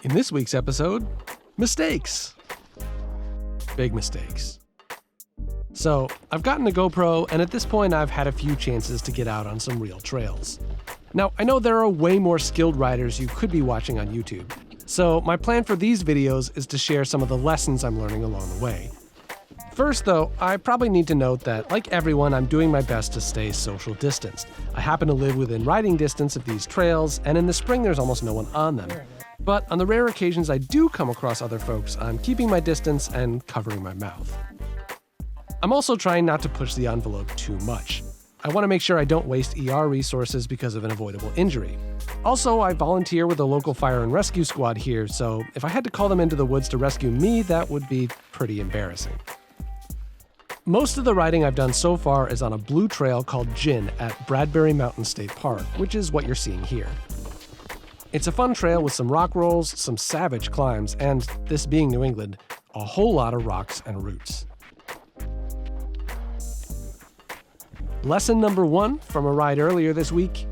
In this week's episode, mistakes. Big mistakes. So, I've gotten a GoPro, and at this point I've had a few chances to get out on some real trails. Now, I know there are way more skilled riders you could be watching on YouTube, so my plan for these videos is to share some of the lessons I'm learning along the way. First though, I probably need to note that, like everyone, I'm doing my best to stay social distanced. I happen to live within riding distance of these trails, and in the spring there's almost no one on them. But on the rare occasions I do come across other folks, I'm keeping my distance and covering my mouth. I'm also trying not to push the envelope too much. I want to make sure I don't waste ER resources because of an avoidable injury. Also, I volunteer with the local fire and rescue squad here, so if I had to call them into the woods to rescue me, that would be pretty embarrassing. Most of the riding I've done so far is on a blue trail called Ginn at Bradbury Mountain State Park, which is what you're seeing here. It's a fun trail with some rock rolls, some savage climbs, and, this being New England, a whole lot of rocks and roots. Lesson number 1 from a ride earlier this week: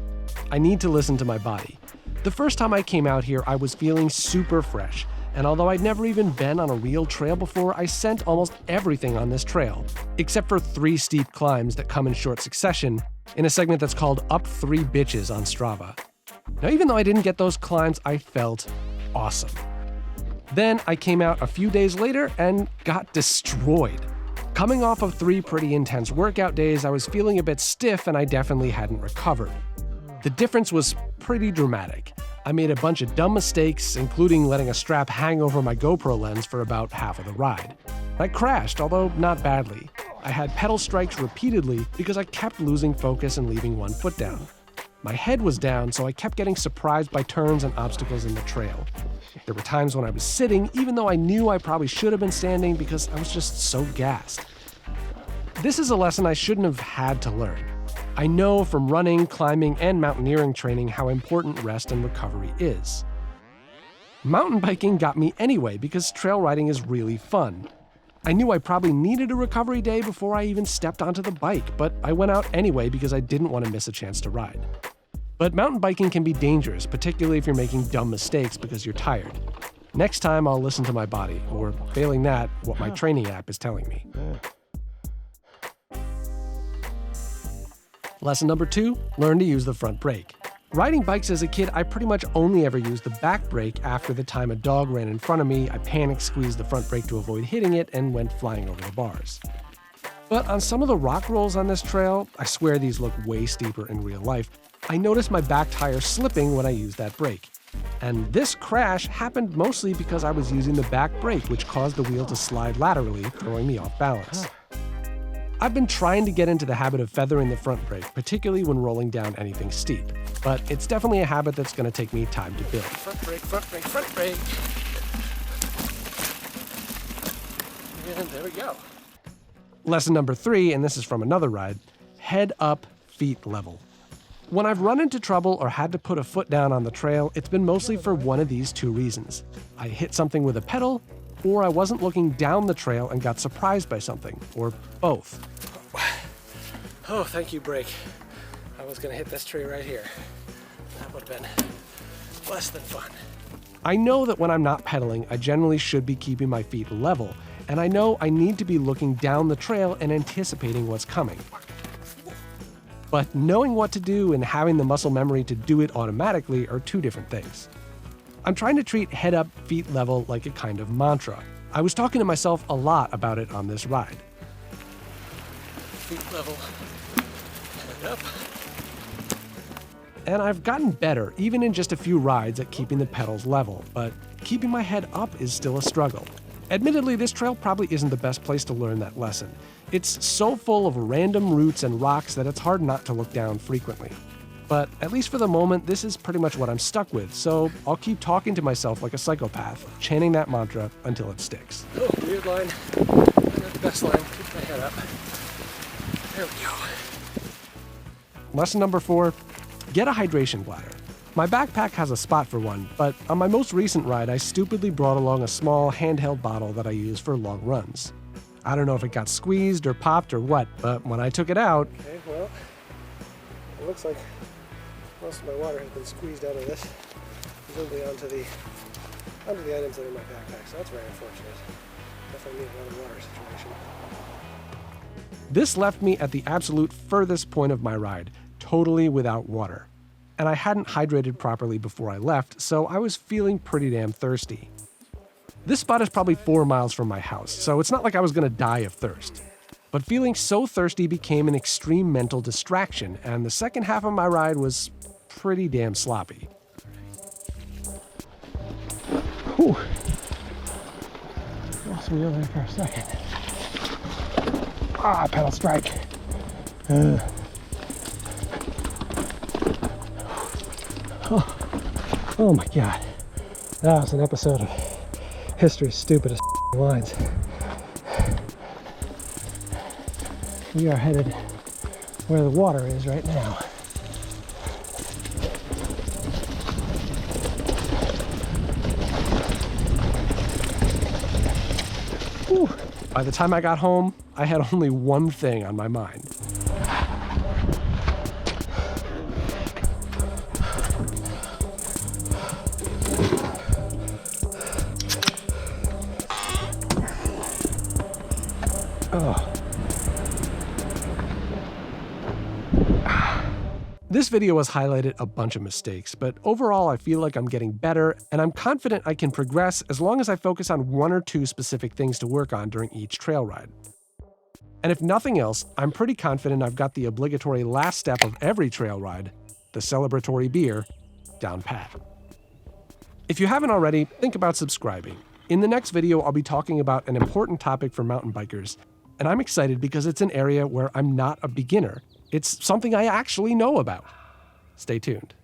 I need to listen to my body. The first time I came out here, I was feeling super fresh, and although I'd never even been on a real trail before, I sent almost everything on this trail, except for 3 steep climbs that come in short succession in a segment that's called Up 3 Bitches on Strava. Now, even though I didn't get those climbs, I felt awesome. Then I came out a few days later and got destroyed. Coming off of 3 pretty intense workout days, I was feeling a bit stiff and I definitely hadn't recovered. The difference was pretty dramatic. I made a bunch of dumb mistakes, including letting a strap hang over my GoPro lens for about half of the ride. I crashed, although not badly. I had pedal strikes repeatedly because I kept losing focus and leaving one foot down. My head was down, so I kept getting surprised by turns and obstacles in the trail. There were times when I was sitting, even though I knew I probably should have been standing because I was just so gassed. This is a lesson I shouldn't have had to learn. I know from running, climbing, and mountaineering training how important rest and recovery is. Mountain biking got me anyway because trail riding is really fun. I knew I probably needed a recovery day before I even stepped onto the bike, but I went out anyway because I didn't want to miss a chance to ride. But mountain biking can be dangerous, particularly if you're making dumb mistakes because you're tired. Next time I'll listen to my body, or failing that, what my training app is telling me. Lesson number 2, learn to use the front brake. Riding bikes as a kid, I pretty much only ever used the back brake. After the time a dog ran in front of me, I panicked, squeezed the front brake to avoid hitting it, and went flying over the bars. But on some of the rock rolls on this trail, I swear these look way steeper in real life, I noticed my back tire slipping when I used that brake. And this crash happened mostly because I was using the back brake, which caused the wheel to slide laterally, throwing me off balance. I've been trying to get into the habit of feathering the front brake, particularly when rolling down anything steep. But it's definitely a habit that's going to take me time to build. Front brake, front brake, front brake. And there we go. Lesson number 3, and this is from another ride: head up, feet level. When I've run into trouble or had to put a foot down on the trail, it's been mostly for one of these 2 reasons. I hit something with a pedal, or I wasn't looking down the trail and got surprised by something, or both. Oh, thank you, brake. I was gonna hit this tree right here. That would have been less than fun. I know that when I'm not pedaling, I generally should be keeping my feet level, and I know I need to be looking down the trail and anticipating what's coming. But knowing what to do and having the muscle memory to do it automatically are 2 different things. I'm trying to treat head up, feet level like a kind of mantra. I was talking to myself a lot about it on this ride. Feet level, head up. And I've gotten better, even in just a few rides, at keeping the pedals level, but keeping my head up is still a struggle. Admittedly, this trail probably isn't the best place to learn that lesson. It's so full of random roots and rocks that it's hard not to look down frequently. But at least for the moment, this is pretty much what I'm stuck with, so I'll keep talking to myself like a psychopath, chanting that mantra until it sticks. Oh, weird line. Not the best line. Keep my head up. There we go. Lesson number 4, get a hydration bladder. My backpack has a spot for one, but on my most recent ride, I stupidly brought along a small handheld bottle that I use for long runs. I don't know if it got squeezed or popped or what, but when I took it out... Okay, well, it looks like most of my water has been squeezed out of this, presumably onto the under the items that are in my backpack, so that's very unfortunate. Definitely need another water situation. This left me at the absolute furthest point of my ride, totally without water. And I hadn't hydrated properly before I left, so I was feeling pretty damn thirsty. This spot is probably 4 miles from my house, so it's not like I was gonna die of thirst. But feeling so thirsty became an extreme mental distraction, and the second half of my ride was pretty damn sloppy. Whew. Lost me over there for a second. Ah, pedal strike. Oh my God. That was an episode of history's stupidest lines. We are headed where the water is right now. Whew. By the time I got home, I had only one thing on my mind. This video has highlighted a bunch of mistakes, but overall I feel like I'm getting better, and I'm confident I can progress as long as I focus on 1 or 2 specific things to work on during each trail ride. And if nothing else, I'm pretty confident I've got the obligatory last step of every trail ride, the celebratory beer, down pat. If you haven't already, think about subscribing. In the next video, I'll be talking about an important topic for mountain bikers, and I'm excited because it's an area where I'm not a beginner. It's something I actually know about. Stay tuned.